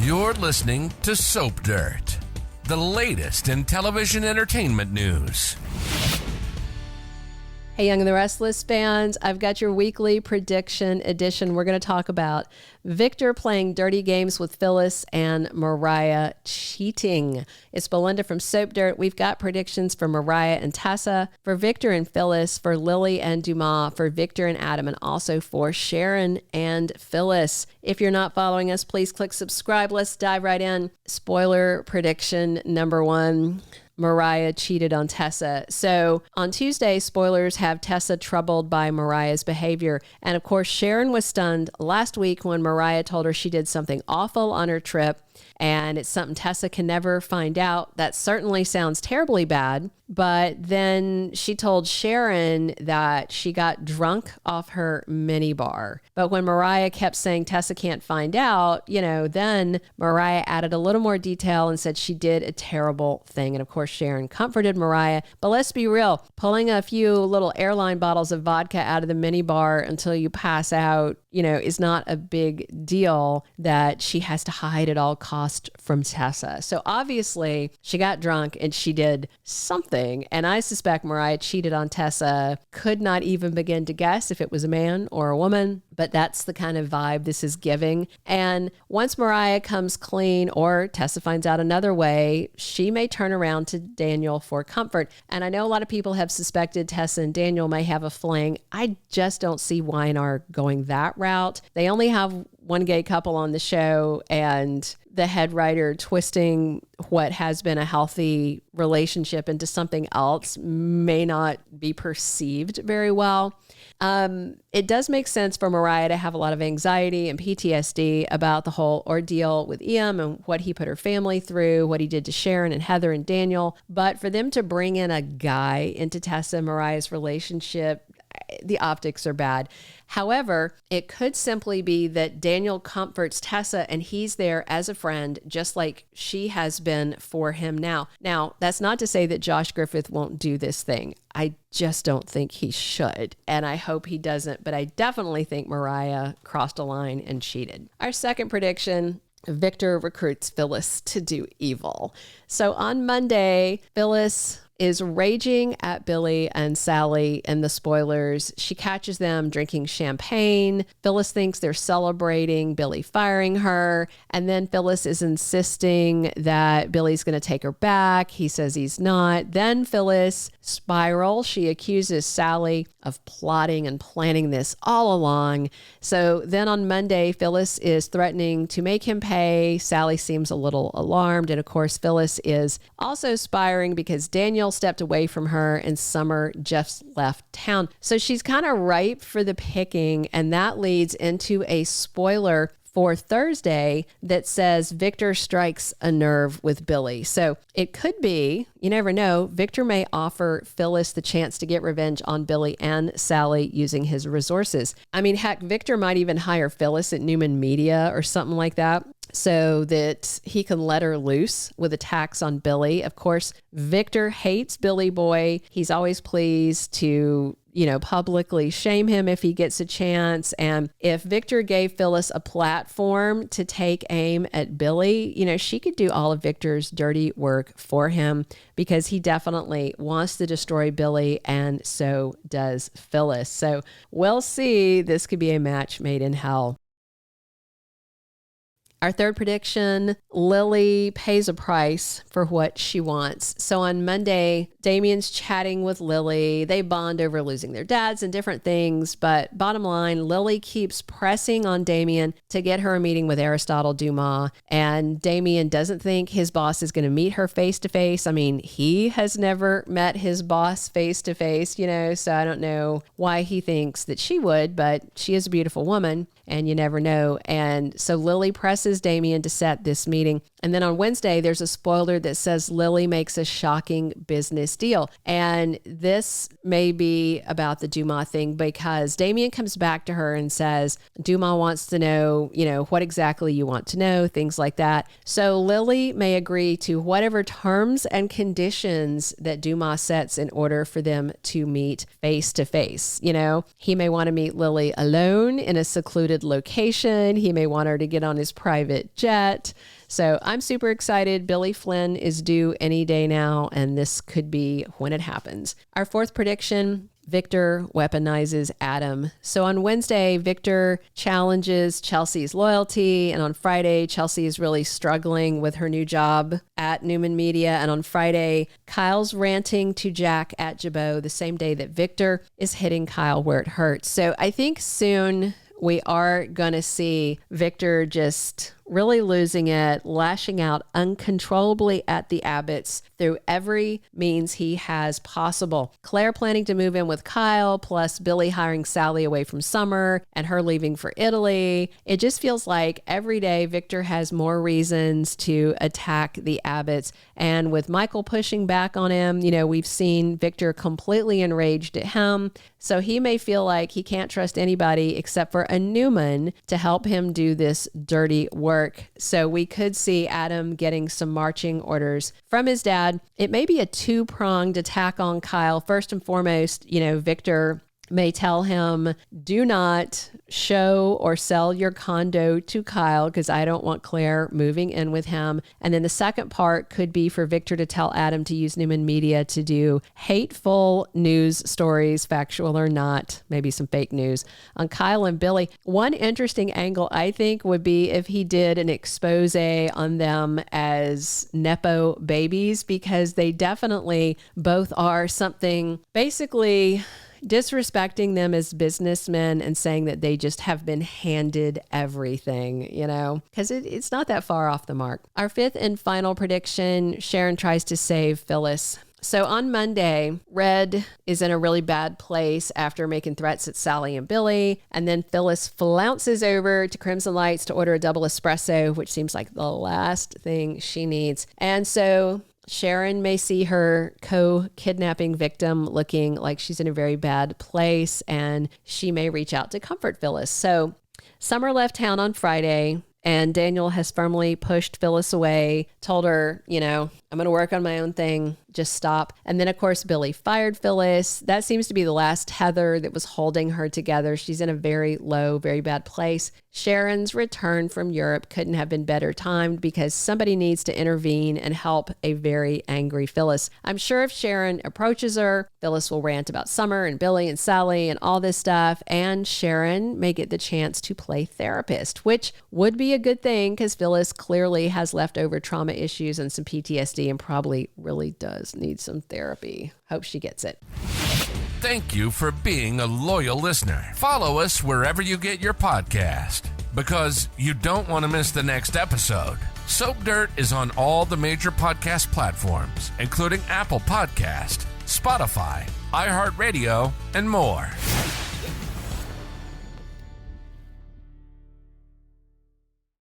You're listening to Soap Dirt, the latest in television entertainment news. Hey, Young and the Restless fans, I've got your weekly prediction edition. We're going to talk about Victor playing dirty games with Phyllis and Mariah cheating. It's Belinda from Soap Dirt. We've got predictions for Mariah and Tessa, for Victor and Phyllis, for Lily and Dumas, for Victor and Adam, and also for Sharon and Phyllis. If you're not following us, please click subscribe. Let's dive right in. Spoiler prediction number 1. Mariah cheated on Tessa. So on Tuesday, spoilers have Tessa troubled by Mariah's behavior. And of course, Sharon was stunned last week when Mariah told her she did something awful on her trip. And it's something Tessa can never find out. That certainly sounds terribly bad. But then she told Sharon that she got drunk off her minibar. But when Mariah kept saying Tessa can't find out, then Mariah added a little more detail and said she did a terrible thing. And of course, Sharon comforted Mariah. But let's be real, pulling a few little airline bottles of vodka out of the minibar until you pass out, is not a big deal that she has to hide at all cost from Tessa. So obviously she got drunk and she did something. And I suspect Mariah cheated on Tessa. Could not even begin to guess if it was a man or a woman, but that's the kind of vibe this is giving. And once Mariah comes clean or Tessa finds out another way, she may turn around to Daniel for comfort. And I know a lot of people have suspected Tessa and Daniel may have a fling. I just don't see Y&R going that route. They only have one gay couple on the show, and the head writer twisting what has been a healthy relationship into something else may not be perceived very well. It does make sense for Mariah to have a lot of anxiety and PTSD about the whole ordeal with Ian and what he put her family through, what he did to Sharon and Heather and Daniel. But for them to bring in a guy into Tessa and Mariah's relationship, the optics are bad. However, it could simply be that Daniel comforts Tessa and he's there as a friend, just like she has been for him now. Now, that's not to say that Josh Griffith won't do this thing. I just don't think he should, and I hope he doesn't, but I definitely think Mariah crossed a line and cheated. Our second prediction: Victor recruits Phyllis to do evil. So on Monday, Phyllis is raging at Billy and Sally in the spoilers. She catches them drinking champagne. Phyllis thinks they're celebrating Billy firing her. And then Phyllis is insisting that Billy's going to take her back. He says he's not. Then Phyllis spirals. She accuses Sally of plotting and planning this all along. So then on Monday, Phyllis is threatening to make him pay. Sally seems a little alarmed. And of course, Phyllis is also spiraling because Daniel stepped away from her and Summer just left town. So she's kind of ripe for the picking. And that leads into a spoiler for Thursday that says Victor strikes a nerve with Billy. So it could be, you never know, Victor may offer Phyllis the chance to get revenge on Billy and Sally using his resources. I mean, heck, Victor might even hire Phyllis at Newman Media or something like that, so that he can let her loose with attacks on Billy. Of course, Victor hates Billy Boy. He's always pleased to, publicly shame him if he gets a chance. And if Victor gave Phyllis a platform to take aim at Billy, she could do all of Victor's dirty work for him because he definitely wants to destroy Billy, and so does Phyllis. So we'll see. This could be a match made in hell. Our third prediction: Lily pays a price for what she wants. So on Monday, Damian's chatting with Lily. They bond over losing their dads and different things. But bottom line, Lily keeps pressing on Damian to get her a meeting with Aristotle Dumas. And Damian doesn't think his boss is going to meet her face to face. I mean, he has never met his boss face to face, so I don't know why he thinks that she would, but she is a beautiful woman and you never know. And so Lily presses Damian to set this meeting. And then on Wednesday, there's a spoiler that says Lily makes a shocking business deal. And this may be about the Dumas thing because Damian comes back to her and says, Dumas wants to know, what exactly you want to know, things like that. So Lily may agree to whatever terms and conditions that Dumas sets in order for them to meet face to face. He may want to meet Lily alone in a secluded good location. He may want her to get on his private jet. So I'm super excited. Billy Flynn is due any day now, and this could be when it happens. Our fourth prediction, Victor weaponizes Adam. So on Wednesday, Victor challenges Chelsea's loyalty. And on Friday, Chelsea is really struggling with her new job at Newman Media. And on Friday, Kyle's ranting to Jack at Jabot the same day that Victor is hitting Kyle where it hurts. So I think soon we are going to see Victor just really losing it, lashing out uncontrollably at the Abbotts through every means he has possible. Claire planning to move in with Kyle, plus Billy hiring Sally away from Summer and her leaving for Italy. It just feels like every day Victor has more reasons to attack the Abbotts. And with Michael pushing back on him, we've seen Victor completely enraged at him. So he may feel like he can't trust anybody except for a Newman to help him do this dirty work. So we could see Adam getting some marching orders from his dad. It may be a two-pronged attack on Kyle. First and foremost, Victor may tell him, do not show or sell your condo to Kyle because I don't want Claire moving in with him. And then the second part could be for Victor to tell Adam to use Newman Media to do hateful news stories, factual or not, maybe some fake news, on Kyle and Billy. One interesting angle, I think, would be if he did an expose on them as Nepo babies, because they definitely both are something, basically disrespecting them as businessmen and saying that they just have been handed everything, because it's not that far off the mark. Our fifth and final prediction, Sharon tries to save Phyllis. So on Monday, Red is in a really bad place after making threats at Sally and Billy. And then Phyllis flounces over to Crimson Lights to order a double espresso, which seems like the last thing she needs. And so Sharon may see her co-kidnapping victim looking like she's in a very bad place, and she may reach out to comfort Phyllis. So Summer left town on Friday, and Daniel has firmly pushed Phyllis away, told her, I'm going to work on my own thing. Just stop. And then, of course, Billy fired Phyllis. That seems to be the last tether that was holding her together. She's in a very low, very bad place. Sharon's return from Europe couldn't have been better timed because somebody needs to intervene and help a very angry Phyllis. I'm sure if Sharon approaches her, Phyllis will rant about Summer and Billy and Sally and all this stuff. And Sharon may get the chance to play therapist, which would be a good thing because Phyllis clearly has leftover trauma issues and some PTSD and probably really does need some therapy. Hope she gets it. Thank you for being a loyal listener. Follow us wherever you get your podcast, because you don't want to miss the next episode. Soap Dirt is on all the major podcast platforms, including Apple Podcast, Spotify, iHeartRadio, and more.